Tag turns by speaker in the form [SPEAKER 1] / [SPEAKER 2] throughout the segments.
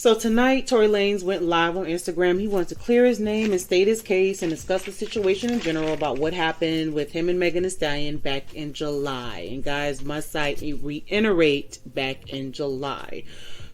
[SPEAKER 1] So tonight, Tory Lanez went live on Instagram. He wanted to clear his name and state his case and discuss the situation in general about what happened with him and Megan Thee Stallion back in July. And guys, must I reiterate, back in July.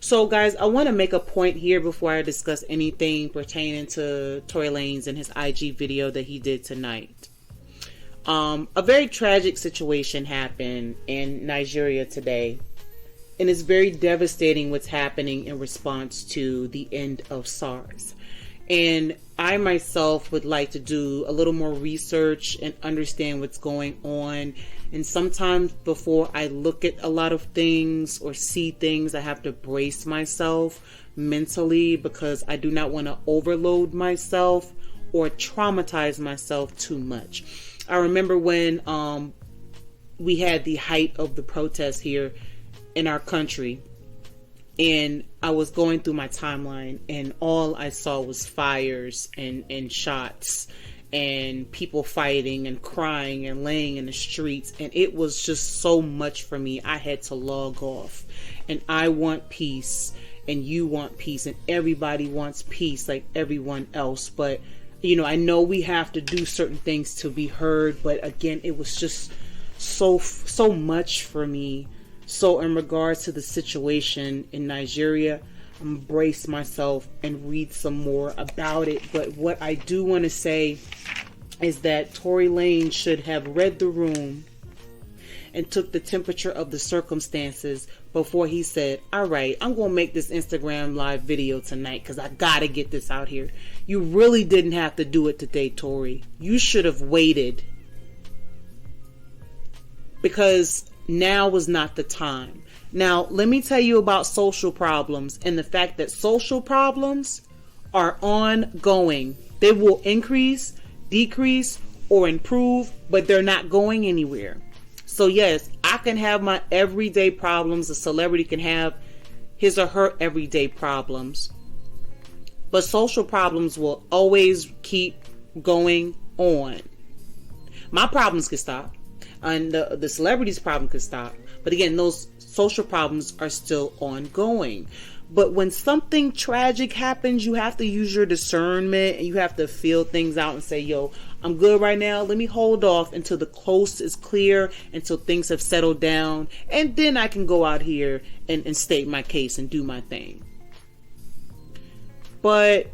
[SPEAKER 1] So guys, I want to make a point here before I discuss anything pertaining to Tory Lanez and his IG video that he did tonight. A very tragic situation happened in Nigeria today. And it's very devastating what's happening in response to the end of SARS. And I myself would like to do a little more research and understand what's going on. And sometimes before I look at a lot of things or see things, I have to brace myself mentally because I do not want to overload myself or traumatize myself too much. I remember when we had the height of the protests here in our country, and I was going through my timeline, and all I saw was fires and shots and people fighting and crying and laying in the streets, and it was just so much for me. I had to log off, and I want peace, and you want peace, and everybody wants peace like everyone else. But you know, I know we have to do certain things to be heard, but again, it was just so much for me. So in regards to the situation in Nigeria, embrace myself and read some more about it. But what I do want to say is that Tory Lanez should have read the room and took the temperature of the circumstances before he said, all right, I'm going to make this Instagram live video tonight because I got to get this out here. You really didn't have to do it today, Tory. You should have waited, because now was not the time. Now, let me tell you about social problems and the fact that social problems are ongoing. They will increase, decrease, or improve, but they're not going anywhere. So yes, I can have my everyday problems. A celebrity can have his or her everyday problems. But social problems will always keep going on. My problems can stop. And the celebrity's problem could stop. But again, those social problems are still ongoing. But when something tragic happens, you have to use your discernment and you have to feel things out and say, yo, I'm good right now. Let me hold off until the coast is clear, until things have settled down. And then I can go out here and state my case and do my thing. But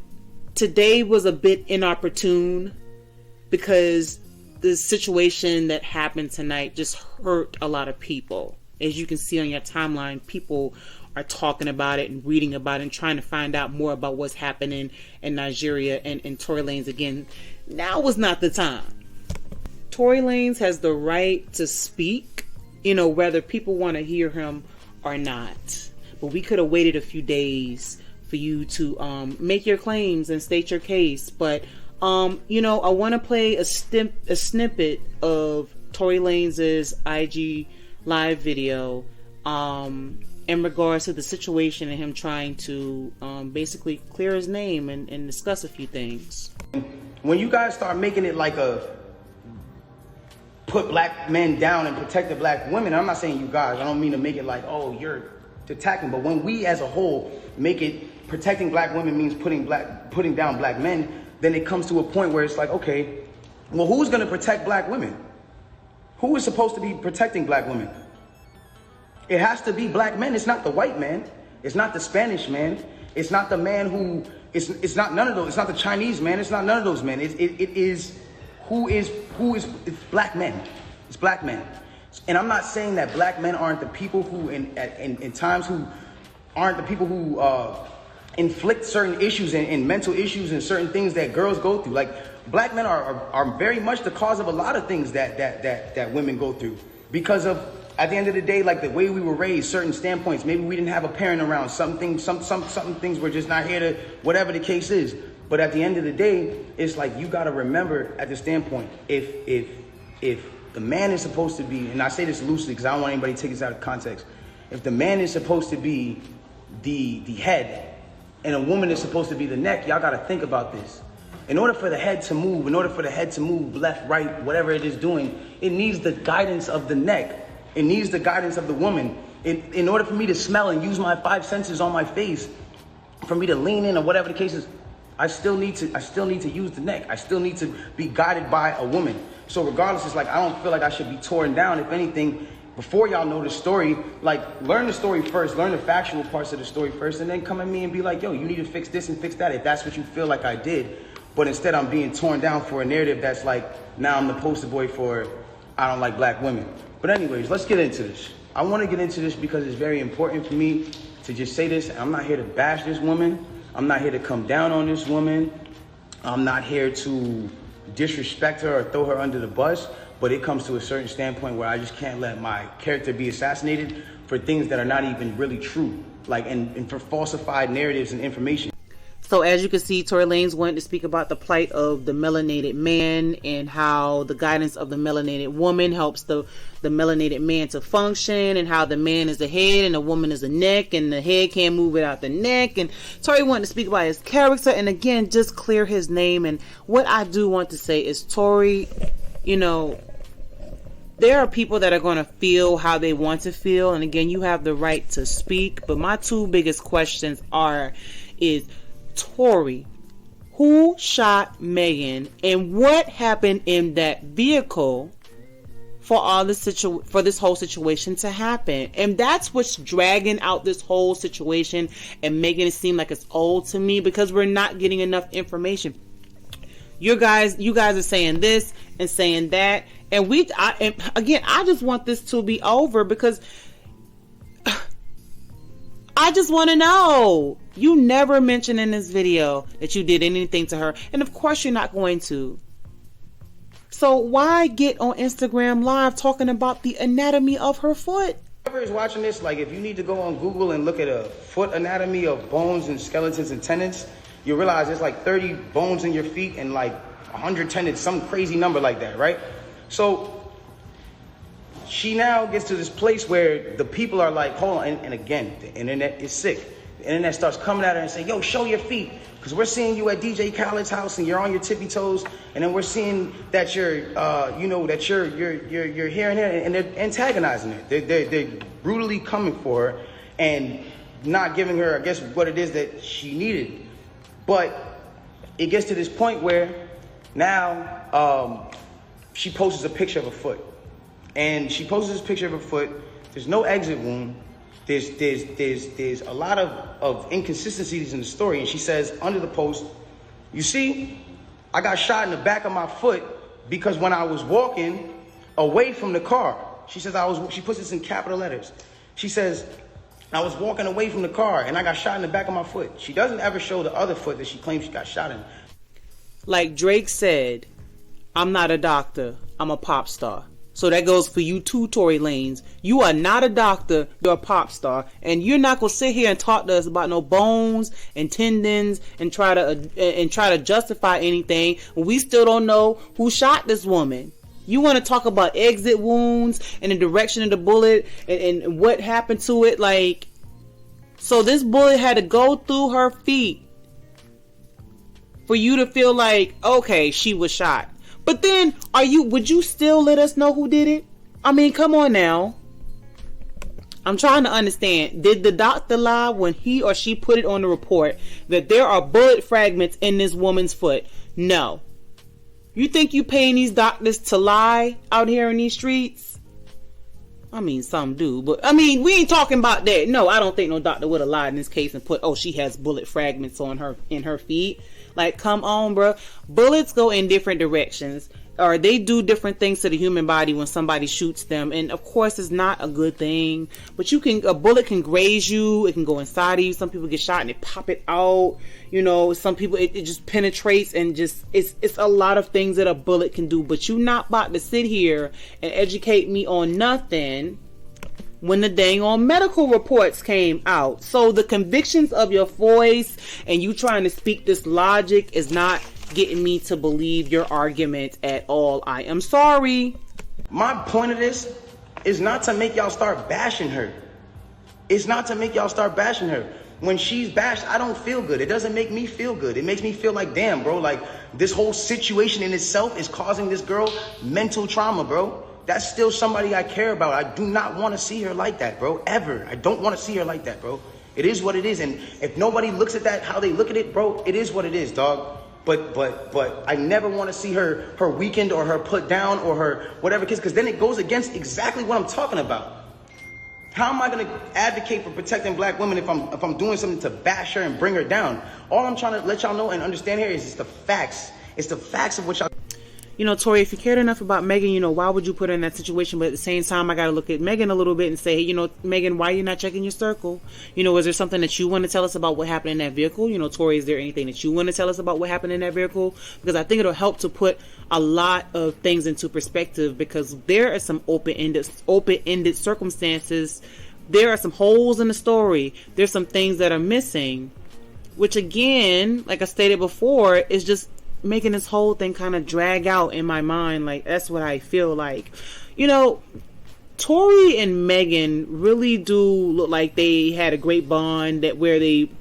[SPEAKER 1] today was a bit inopportune because the situation that happened tonight just hurt a lot of people. As you can see on your timeline, people are talking about it and reading about it and trying to find out more about what's happening in Nigeria. And Tory Lanez, again, now was not the time. Tory Lanez has the right to speak, you know, whether people want to hear him or not. But we could have waited a few days for you to make your claims and state your case. But you know, I want to play a snippet of Tory Lanez's IG live video in regards to the situation and him trying to basically clear his name and discuss a few things.
[SPEAKER 2] When you guys start making it like a put black men down and protect the black women, I'm not saying you guys, I don't mean to make it like, oh, you're attacking, but when we as a whole make it protecting black women means putting down black men, then it comes to a point where it's like, okay, well, who's going to protect black women? Who is supposed to be protecting black women? It has to be black men. It's not the white man. It's not the Spanish man. It's not the man who, it's not none of those. It's not the Chinese man. It's not none of those men. It is it's black men. It's black men. And I'm not saying that black men aren't the people who in times who aren't the people who inflict certain issues and mental issues and certain things that girls go through. Like, black men are very much the cause of a lot of things that women go through because of, at the end of the day, like the way we were raised, certain standpoints. Maybe we didn't have a parent around. Some things were just not here to, whatever the case is. But at the end of the day, it's like you got to remember at the standpoint, if the man is supposed to be, and I say this loosely because I don't want anybody to take this out of context. If the man is supposed to be the head and a woman is supposed to be the neck, y'all got to think about this. In order for the head to move, left, right, whatever it is doing, it needs the guidance of the neck. It needs the guidance of the woman. In order for me to smell and use my 5 senses on my face, for me to lean in or whatever the case is, I still need to use the neck. I still need to be guided by a woman. So regardless, it's like I don't feel like I should be torn down. If anything, before y'all know the story, like learn the story first, learn the factual parts of the story first, and then come at me and be like, yo, you need to fix this and fix that if that's what you feel like I did. But instead I'm being torn down for a narrative that's like, now I'm the poster boy for I don't like black women. But anyways, let's get into this. I want to get into this because it's very important for me to just say this. I'm not here to bash this woman. I'm not here to come down on this woman. I'm not here to disrespect her or throw her under the bus. But it comes to a certain standpoint where I just can't let my character be assassinated for things that are not even really true. Like, and for falsified narratives and information.
[SPEAKER 1] So as you can see, Tory Lanez wanted to speak about the plight of the melanated man and how the guidance of the melanated woman helps the melanated man to function, and how the man is the head and the woman is the neck and the head can't move without the neck. And Tory wanted to speak about his character and again, just clear his name. And what I do want to say is, Tory, you know, there are people that are going to feel how they want to feel. And again, you have the right to speak. But my two biggest questions is, Tory, who shot Megan and what happened in that vehicle for all for this whole situation to happen? And that's what's dragging out this whole situation and making it seem like it's old to me, because we're not getting enough information. You guys are saying this and saying that, and I just want this to be over, because I just want to know. You never mentioned in this video that you did anything to her. And of course you're not going to. So why get on Instagram Live talking about the anatomy of her foot?
[SPEAKER 2] Whoever is watching this, like, if you need to go on Google and look at a foot anatomy of bones and skeletons and tendons, you realize there's like 30 bones in your feet and like 100 tendons, some crazy number like that, right? So she now gets to this place where the people are like, hold on, and again, the internet is sick. The internet starts coming at her and saying, yo, show your feet, because we're seeing you at DJ Khaled's house and you're on your tippy toes, and then we're seeing that you're, you're here and there, and they're antagonizing her. They're brutally coming for her and not giving her, I guess, what it is that she needed. But it gets to this point where now she posts a picture of a foot. And she posts this picture of her foot. There's no exit wound. There's a lot of inconsistencies in the story. And she says under the post, you see, I got shot in the back of my foot because when I was walking away from the car, she says she puts this in capital letters. She says, I was walking away from the car and I got shot in the back of my foot. She doesn't ever show the other foot that she claims she got shot in.
[SPEAKER 1] Like Drake said, I'm not a doctor, I'm a pop star. So that goes for you too, Tory Lanez. You are not a doctor, you're a pop star. And you're not going to sit here and talk to us about no bones and tendons and try to justify anything when we still don't know who shot this woman. You want to talk about exit wounds and the direction of the bullet and what happened to it. Like, so this bullet had to go through her feet for you to feel like, okay, she was shot. But then, would you still let us know who did it? I mean, come on now. I'm trying to understand. Did the doctor lie when he or she put it on the report that there are bullet fragments in this woman's foot? No. You think you paying these doctors to lie out here in these streets? I mean, some do, but I mean, we ain't talking about that. No, I don't think no doctor would have lied in this case and put, oh, she has bullet fragments in her feet. Like, come on, bro. Bullets go in different directions, or they do different things to the human body when somebody shoots them. And of course, it's not a good thing. But a bullet can graze you. It can go inside of you. Some people get shot and they pop it out. You know, some people it just penetrates and just it's a lot of things that a bullet can do. But you're not about to sit here and educate me on nothing when the dang on medical reports came out. So the convictions of your voice and you trying to speak this logic is not getting me to believe your argument at all. I am sorry.
[SPEAKER 2] My point of this is not to make y'all start bashing her. It's not to make y'all start bashing her. When she's bashed, I don't feel good. It doesn't make me feel good. It makes me feel like, damn, bro, like this whole situation in itself is causing this girl mental trauma, bro. That's still somebody I care about. I do not want to see her like that, bro. Ever. I don't want to see her like that, bro. It is what it is. And if nobody looks at that how they look at it, bro, it is what it is, dog. But I never want to see her weakened or her put down or her whatever, because then it goes against exactly what I'm talking about. How am I going to advocate for protecting black women if I'm doing something to bash her and bring her down? All I'm trying to let y'all know and understand here is it's the facts. It's the facts of what y'all...
[SPEAKER 1] You know, Tory, if you cared enough about Megan, you know, why would you put her in that situation? But at the same time, I got to look at Megan a little bit and say, hey, you know, Megan, why are you not checking your circle? You know, is there something that you want to tell us about what happened in that vehicle? You know, Tory, is there anything that you want to tell us about what happened in that vehicle? Because I think it'll help to put a lot of things into perspective, because there are some open-ended circumstances. There are some holes in the story. There's some things that are missing, which again, like I stated before, is just making this whole thing kind of drag out in my mind. Like, that's what I feel like. You know, Tory and Megan really do look like they had a great bond, that where they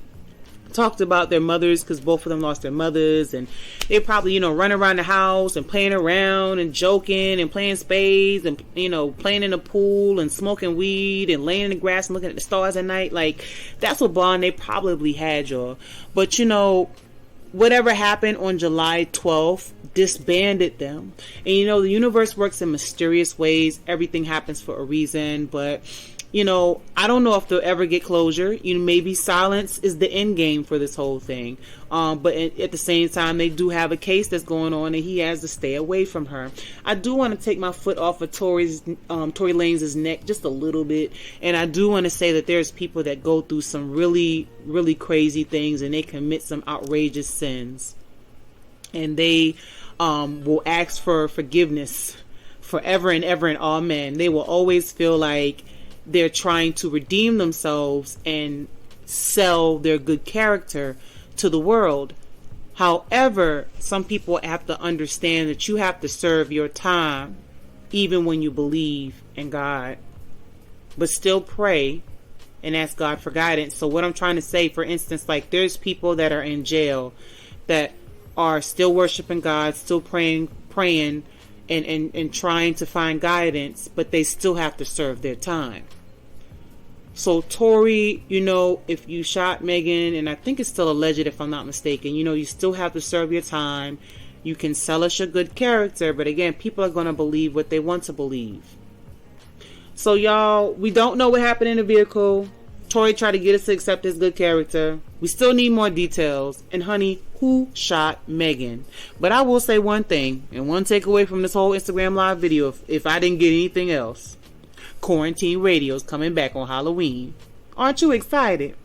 [SPEAKER 1] talked about their mothers, because both of them lost their mothers, and they probably, you know, running around the house and playing around and joking and playing spades and, you know, playing in the pool and smoking weed and laying in the grass and looking at the stars at night. Like, that's what bond they probably had, y'all. But, you know, whatever happened on July 12th disbanded them. And you know, the universe works in mysterious ways. Everything happens for a reason. But, you know, I don't know if they'll ever get closure. You know, maybe silence is the end game for this whole thing. But at the same time, they do have a case that's going on, and he has to stay away from her. I do want to take my foot off of Tory Lanez's neck just a little bit. And I do want to say that there's people that go through some really, really crazy things, and they commit some outrageous sins. And they will ask for forgiveness forever and ever and amen. They will always feel like they're trying to redeem themselves and sell their good character to the world. However, some people have to understand that you have to serve your time even when you believe in God, but still pray and ask God for guidance. So what I'm trying to say, for instance, like, there's people that are in jail that are still worshiping God, still praying and trying to find guidance, but they still have to serve their time. So Tory, you know, if you shot Megan, and I think it's still alleged if I'm not mistaken, you know, you still have to serve your time. You can sell us your good character, but again, people are going to believe what they want to believe. So y'all, we don't know what happened in the vehicle. Tory tried to get us to accept his good character. We still need more details. And honey, who shot Megan? But I will say one thing, and one takeaway from this whole Instagram live video, if I didn't get anything else: Quarantine Radio's coming back on Halloween. Aren't you excited?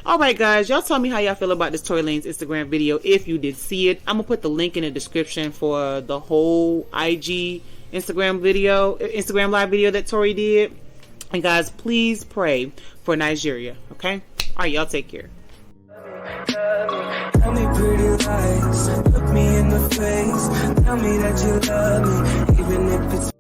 [SPEAKER 1] Alright guys, y'all tell me how y'all feel about this Tory Lanez Instagram video if you did see it. I'm gonna put the link in the description for the whole Instagram live video that Tory did. And guys, please pray for Nigeria, okay? Alright, y'all take care.
[SPEAKER 3] Tell me pretty lies, look me in the face, tell me that you love me, even if it's